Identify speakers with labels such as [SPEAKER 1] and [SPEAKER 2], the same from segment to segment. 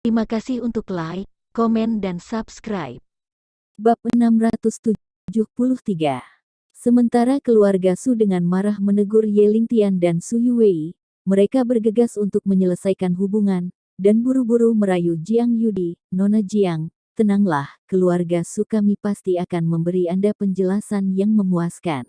[SPEAKER 1] Terima kasih untuk like, komen dan subscribe.
[SPEAKER 2] Bab 673. Sementara keluarga Su dengan marah menegur Ye Lingtian dan Su Yuwei, mereka bergegas untuk menyelesaikan hubungan, dan buru-buru merayu Jiang Yudi. Nona Jiang, tenanglah, keluarga Su kami pasti akan memberi Anda penjelasan yang memuaskan.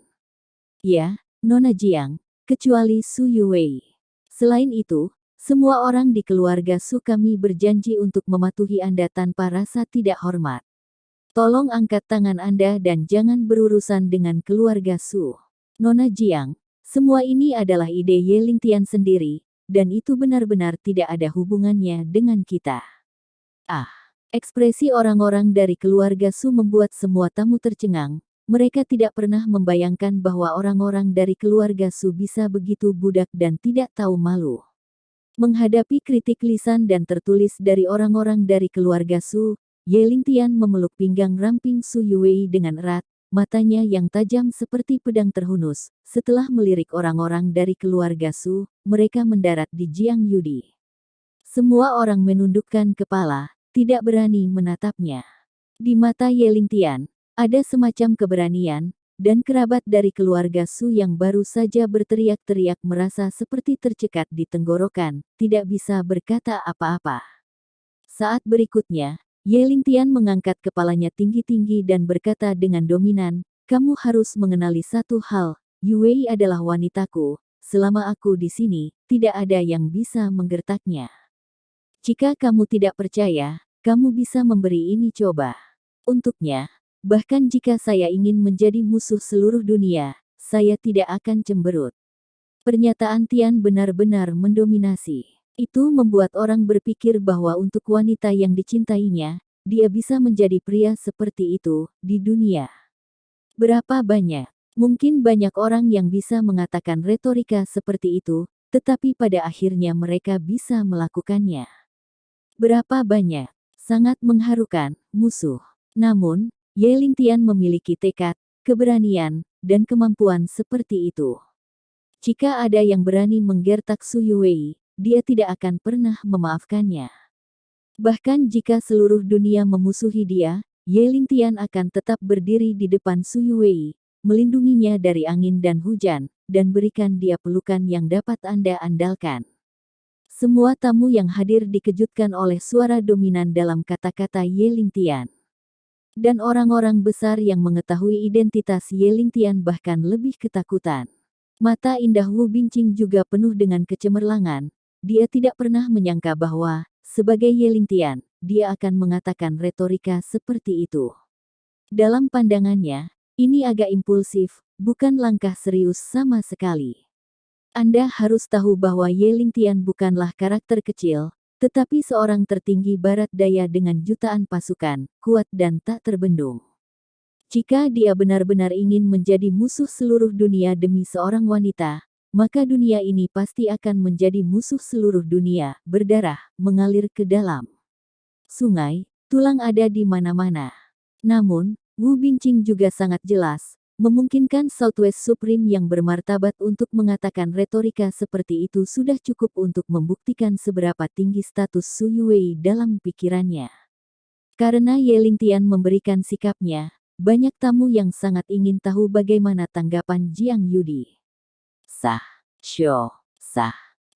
[SPEAKER 2] Ya, Nona Jiang, kecuali Su Yuwei. Selain itu, semua orang di keluarga Su kami berjanji untuk mematuhi Anda tanpa rasa tidak hormat. Tolong angkat tangan Anda dan jangan berurusan dengan keluarga Su. Nona Jiang, semua ini adalah ide Ye Lingtian sendiri, dan itu benar-benar tidak ada hubungannya dengan kita. Ekspresi orang-orang dari keluarga Su membuat semua tamu tercengang. Mereka tidak pernah membayangkan bahwa orang-orang dari keluarga Su bisa begitu budak dan tidak tahu malu. Menghadapi kritik lisan dan tertulis dari orang-orang dari keluarga Su, Ye Lingtian memeluk pinggang ramping Su Yuwei dengan erat, matanya yang tajam seperti pedang terhunus. Setelah melirik orang-orang dari keluarga Su, mereka mendarat di Jiang Yudi. Semua orang menundukkan kepala, tidak berani menatapnya. Di mata Ye Lingtian, ada semacam keberanian, dan kerabat dari keluarga Su yang baru saja berteriak-teriak merasa seperti tercekat di tenggorokan, tidak bisa berkata apa-apa. Saat berikutnya, Ye Lingtian mengangkat kepalanya tinggi-tinggi dan berkata dengan dominan, "Kamu harus mengenali satu hal, Yuwei adalah wanitaku, selama aku di sini, tidak ada yang bisa menggertaknya. Jika kamu tidak percaya, kamu bisa memberi ini coba. Untuknya, bahkan jika saya ingin menjadi musuh seluruh dunia, saya tidak akan cemberut." Pernyataan Tian benar-benar mendominasi. Itu membuat orang berpikir bahwa untuk wanita yang dicintainya, dia bisa menjadi pria seperti itu di dunia. Berapa banyak? Mungkin banyak orang yang bisa mengatakan retorika seperti itu, tetapi pada akhirnya mereka bisa melakukannya. Berapa banyak? Sangat mengharukan, musuh. Namun, Ye Lingtian memiliki tekad, keberanian, dan kemampuan seperti itu. Jika ada yang berani menggertak Su Yuwei, dia tidak akan pernah memaafkannya. Bahkan jika seluruh dunia memusuhi dia, Ye Lingtian akan tetap berdiri di depan Su Yuwei, melindunginya dari angin dan hujan, dan berikan dia pelukan yang dapat Anda andalkan. Semua tamu yang hadir dikejutkan oleh suara dominan dalam kata-kata Ye Lingtian. Dan orang-orang besar yang mengetahui identitas Ye Lingtian bahkan lebih ketakutan. Mata indah Wu Bingqing juga penuh dengan kecemerlangan. Dia tidak pernah menyangka bahwa, sebagai Ye Lingtian, dia akan mengatakan retorika seperti itu. Dalam pandangannya, ini agak impulsif, bukan langkah serius sama sekali. Anda harus tahu bahwa Ye Lingtian bukanlah karakter kecil, tetapi seorang tertinggi barat daya dengan jutaan pasukan, kuat dan tak terbendung. Jika dia benar-benar ingin menjadi musuh seluruh dunia demi seorang wanita, maka dunia ini pasti akan menjadi musuh seluruh dunia. Berdarah, mengalir ke dalam sungai, tulang ada di mana-mana. Namun, Wu Bingqing juga sangat jelas, memungkinkan Southwest Supreme yang bermartabat untuk mengatakan retorika seperti itu sudah cukup untuk membuktikan seberapa tinggi status Su Yuwei dalam pikirannya. Karena Ye Lingtian memberikan sikapnya, banyak tamu yang sangat ingin tahu bagaimana tanggapan Jiang Yudi. Sah.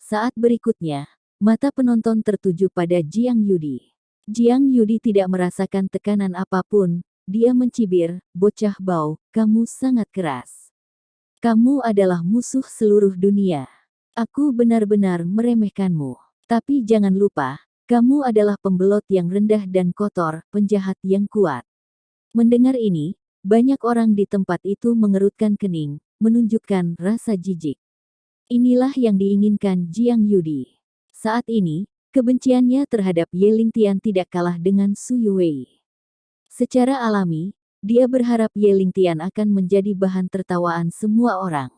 [SPEAKER 2] Saat berikutnya, mata penonton tertuju pada Jiang Yudi. Jiang Yudi tidak merasakan tekanan apapun. Dia mencibir, "Bocah bau, kamu sangat keras. Kamu adalah musuh seluruh dunia. Aku benar-benar meremehkanmu. Tapi jangan lupa, kamu adalah pembelot yang rendah dan kotor, penjahat yang kuat." Mendengar ini, banyak orang di tempat itu mengerutkan kening, menunjukkan rasa jijik. Inilah yang diinginkan Jiang Yudi. Saat ini, kebenciannya terhadap Ye Lingtian tidak kalah dengan Su Yuwei. Secara alami, dia berharap Ye Lingtian akan menjadi bahan tertawaan semua orang.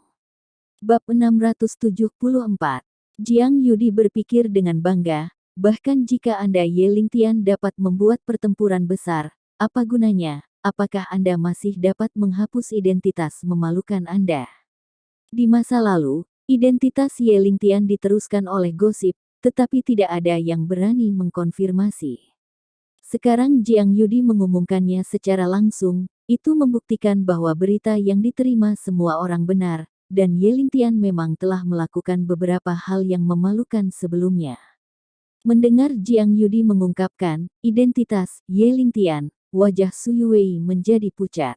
[SPEAKER 2] Bab 674. Jiang Yudi berpikir dengan bangga, bahkan jika Anda Ye Lingtian dapat membuat pertempuran besar, apa gunanya? Apakah Anda masih dapat menghapus identitas memalukan Anda? Di masa lalu, identitas Ye Lingtian diteruskan oleh gosip, tetapi tidak ada yang berani mengkonfirmasi. Sekarang Jiang Yudi mengumumkannya secara langsung, itu membuktikan bahwa berita yang diterima semua orang benar, dan Ye Lingtian memang telah melakukan beberapa hal yang memalukan sebelumnya. Mendengar Jiang Yudi mengungkapkan identitas Ye Lingtian, wajah Su Yuwei menjadi pucat.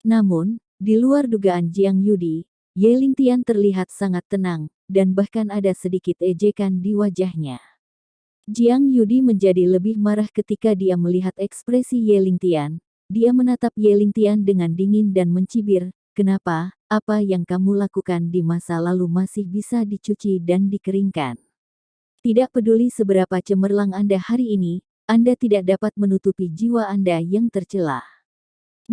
[SPEAKER 2] Namun, di luar dugaan Jiang Yudi, Ye Lingtian terlihat sangat tenang, dan bahkan ada sedikit ejekan di wajahnya. Jiang Yudi menjadi lebih marah ketika dia melihat ekspresi Ye Lingtian. Dia menatap Ye Lingtian dengan dingin dan mencibir, "Kenapa? Apa yang kamu lakukan di masa lalu masih bisa dicuci dan dikeringkan? Tidak peduli seberapa cemerlang Anda hari ini, Anda tidak dapat menutupi jiwa Anda yang tercela."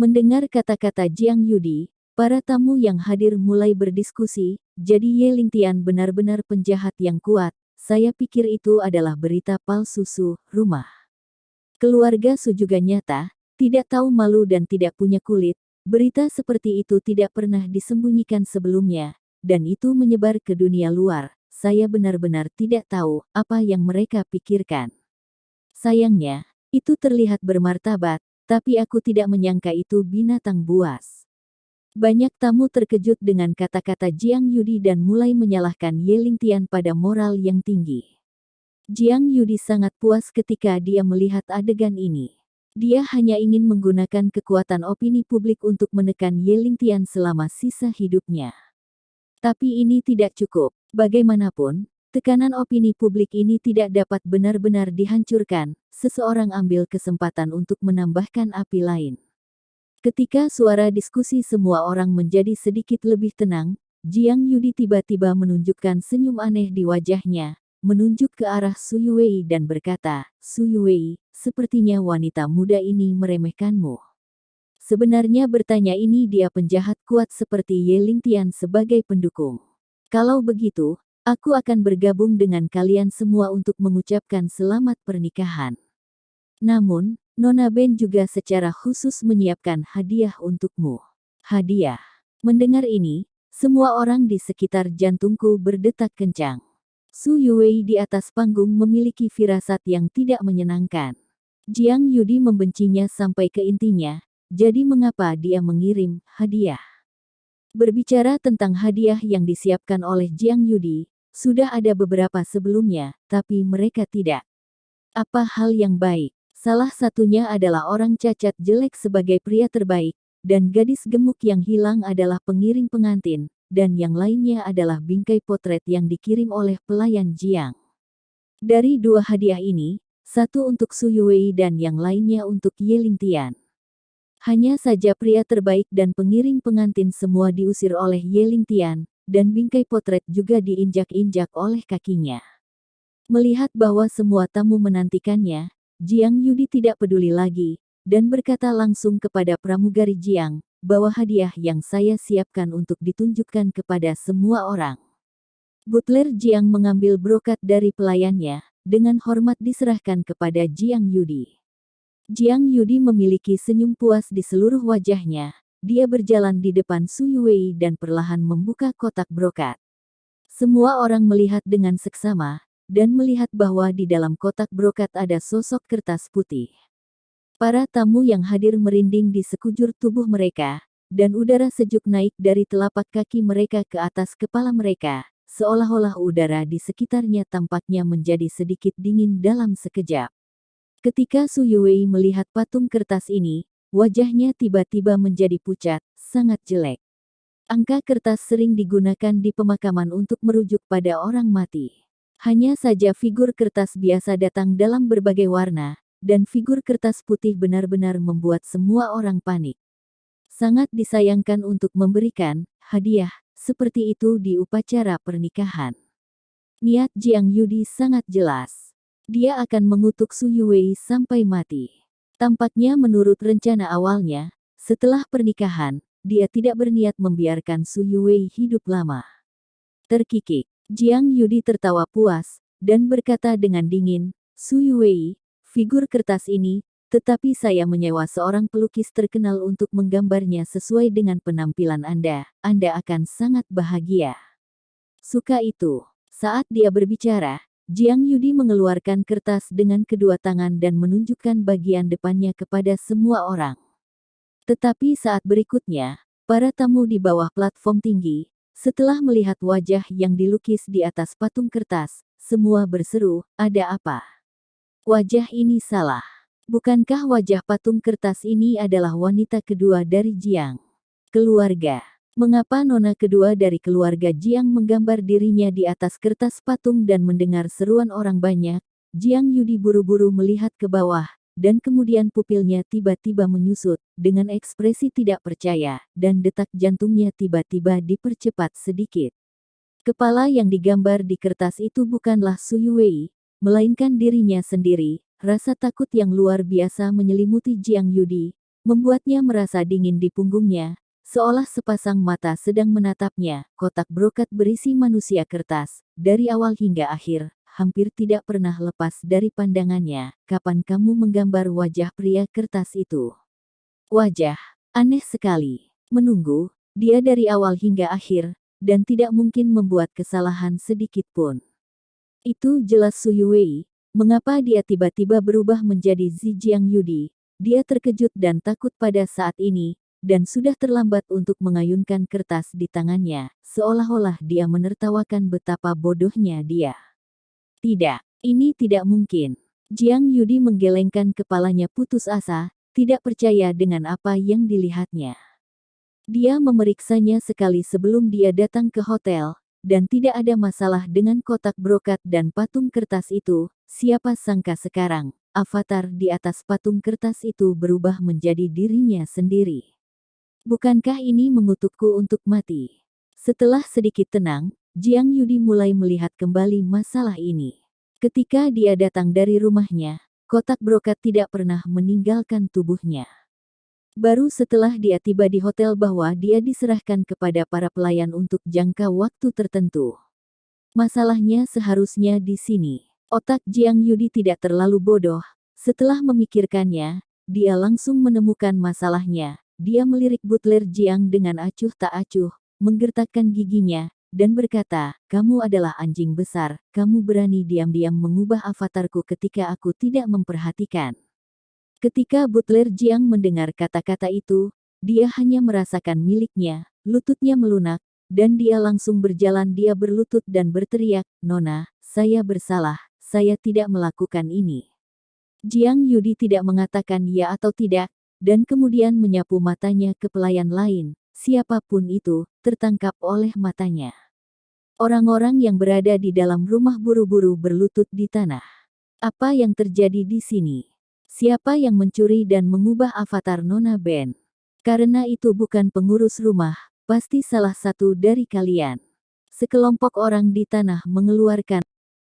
[SPEAKER 2] Mendengar kata-kata Jiang Yudi, para tamu yang hadir mulai berdiskusi, "Jadi Ye Lingtian benar-benar penjahat yang kuat. Saya pikir itu adalah berita palsu Su, rumah keluarga Su juga nyata, tidak tahu malu dan tidak punya kulit. Berita seperti itu tidak pernah disembunyikan sebelumnya, dan itu menyebar ke dunia luar. Saya benar-benar tidak tahu apa yang mereka pikirkan. Sayangnya, itu terlihat bermartabat, tapi aku tidak menyangka itu binatang buas." Banyak tamu terkejut dengan kata-kata Jiang Yudi dan mulai menyalahkan Ye Lingtian pada moral yang tinggi. Jiang Yudi sangat puas ketika dia melihat adegan ini. Dia hanya ingin menggunakan kekuatan opini publik untuk menekan Ye Lingtian selama sisa hidupnya. Tapi ini tidak cukup. Bagaimanapun, tekanan opini publik ini tidak dapat benar-benar dihancurkan. Seseorang ambil kesempatan untuk menambahkan api lain. Ketika suara diskusi semua orang menjadi sedikit lebih tenang, Jiang Yudi tiba-tiba menunjukkan senyum aneh di wajahnya, menunjuk ke arah Su Yuwei dan berkata, "Su Yuwei, sepertinya wanita muda ini meremehkanmu. Sebenarnya bertanya ini dia penjahat kuat seperti Ye Lingtian sebagai pendukung. Kalau begitu, aku akan bergabung dengan kalian semua untuk mengucapkan selamat pernikahan. Namun, Nona Ben juga secara khusus menyiapkan hadiah untukmu." Hadiah. Mendengar ini, semua orang di sekitar jantungku berdetak kencang. Su Yuwei di atas panggung memiliki firasat yang tidak menyenangkan. Jiang Yudi membencinya sampai ke intinya, jadi mengapa dia mengirim hadiah? Berbicara tentang hadiah yang disiapkan oleh Jiang Yudi, sudah ada beberapa sebelumnya, tapi mereka tidak. Apa hal yang baik? Salah satunya adalah orang cacat jelek sebagai pria terbaik, dan gadis gemuk yang hilang adalah pengiring pengantin, dan yang lainnya adalah bingkai potret yang dikirim oleh pelayan Jiang. Dari dua hadiah ini, satu untuk Su Yuwei dan yang lainnya untuk Ye Lingtian. Hanya saja pria terbaik dan pengiring pengantin semua diusir oleh Ye Lingtian, dan bingkai potret juga diinjak-injak oleh kakinya. Melihat bahwa semua tamu menantikannya, Jiang Yudi tidak peduli lagi, dan berkata langsung kepada pramugari Jiang, "Bawa hadiah yang saya siapkan untuk ditunjukkan kepada semua orang." Butler Jiang mengambil brokat dari pelayannya, dengan hormat diserahkan kepada Jiang Yudi. Jiang Yudi memiliki senyum puas di seluruh wajahnya. Dia berjalan di depan Su Yuwei dan perlahan membuka kotak brokat. Semua orang melihat dengan seksama, dan melihat bahwa di dalam kotak brokat ada sosok kertas putih. Para tamu yang hadir merinding di sekujur tubuh mereka, dan udara sejuk naik dari telapak kaki mereka ke atas kepala mereka, seolah-olah udara di sekitarnya tampaknya menjadi sedikit dingin dalam sekejap. Ketika Su Yuwei melihat patung kertas ini, wajahnya tiba-tiba menjadi pucat, sangat jelek. Angka kertas sering digunakan di pemakaman untuk merujuk pada orang mati. Hanya saja figur kertas biasa datang dalam berbagai warna, dan figur kertas putih benar-benar membuat semua orang panik. Sangat disayangkan untuk memberikan hadiah seperti itu di upacara pernikahan. Niat Jiang Yudi sangat jelas. Dia akan mengutuk Su Yuwei sampai mati. Tampaknya menurut rencana awalnya, setelah pernikahan, dia tidak berniat membiarkan Su Yuwei hidup lama. Terkikik, Jiang Yudi tertawa puas, dan berkata dengan dingin, "Su Yuwei, figur kertas ini, tetapi saya menyewa seorang pelukis terkenal untuk menggambarnya sesuai dengan penampilan Anda akan sangat bahagia." Suka itu. Saat dia berbicara, Jiang Yudi mengeluarkan kertas dengan kedua tangan dan menunjukkan bagian depannya kepada semua orang. Tetapi saat berikutnya, para tamu di bawah platform tinggi, setelah melihat wajah yang dilukis di atas patung kertas, semua berseru, "Ada apa? Wajah ini salah. Bukankah wajah patung kertas ini adalah wanita kedua dari Jiang? Keluarga. Mengapa nona kedua dari keluarga Jiang menggambar dirinya di atas kertas patung?" Dan mendengar seruan orang banyak, Jiang Yudi buru-buru melihat ke bawah, dan kemudian pupilnya tiba-tiba menyusut, dengan ekspresi tidak percaya, dan detak jantungnya tiba-tiba dipercepat sedikit. Kepala yang digambar di kertas itu bukanlah Su Yuwei, melainkan dirinya sendiri. Rasa takut yang luar biasa menyelimuti Jiang Yudi, membuatnya merasa dingin di punggungnya, seolah sepasang mata sedang menatapnya. Kotak brokat berisi manusia kertas, dari awal hingga akhir, hampir tidak pernah lepas dari pandangannya. "Kapan kamu menggambar wajah pria kertas itu?" Wajah, aneh sekali. Menunggu, dia dari awal hingga akhir, dan tidak mungkin membuat kesalahan sedikit pun. Itu jelas Su Yuwei. Mengapa dia tiba-tiba berubah menjadi Jiang Yudi? Dia terkejut dan takut pada saat ini, dan sudah terlambat untuk mengayunkan kertas di tangannya, seolah-olah dia menertawakan betapa bodohnya dia. Tidak, ini tidak mungkin. Jiang Yudi menggelengkan kepalanya putus asa, tidak percaya dengan apa yang dilihatnya. Dia memeriksanya sekali sebelum dia datang ke hotel, dan tidak ada masalah dengan kotak brokat dan patung kertas itu. Siapa sangka sekarang, avatar di atas patung kertas itu berubah menjadi dirinya sendiri. Bukankah ini mengutukku untuk mati? Setelah sedikit tenang, Jiang Yudi mulai melihat kembali masalah ini. Ketika dia datang dari rumahnya, kotak brokat tidak pernah meninggalkan tubuhnya. Baru setelah dia tiba di hotel bahwa dia diserahkan kepada para pelayan untuk jangka waktu tertentu. Masalahnya seharusnya di sini. Otak Jiang Yudi tidak terlalu bodoh. Setelah memikirkannya, dia langsung menemukan masalahnya. Dia melirik butler Jiang dengan acuh tak acuh, menggertakkan giginya, dan berkata, "Kamu adalah anjing besar, kamu berani diam-diam mengubah avatarku ketika aku tidak memperhatikan." Ketika butler Jiang mendengar kata-kata itu, dia hanya merasakan miliknya, lututnya melunak, dan dia langsung berjalan. Dia berlutut dan berteriak, "Nona, saya bersalah, saya tidak melakukan ini." Jiang Yudi tidak mengatakan ya atau tidak, dan kemudian menyapu matanya ke pelayan lain. Siapapun itu, tertangkap oleh matanya. Orang-orang yang berada di dalam rumah buru-buru berlutut di tanah. Apa yang terjadi di sini? Siapa yang mencuri dan mengubah avatar Nona Ben? Karena itu bukan pengurus rumah, pasti salah satu dari kalian. Sekelompok orang di tanah mengeluarkan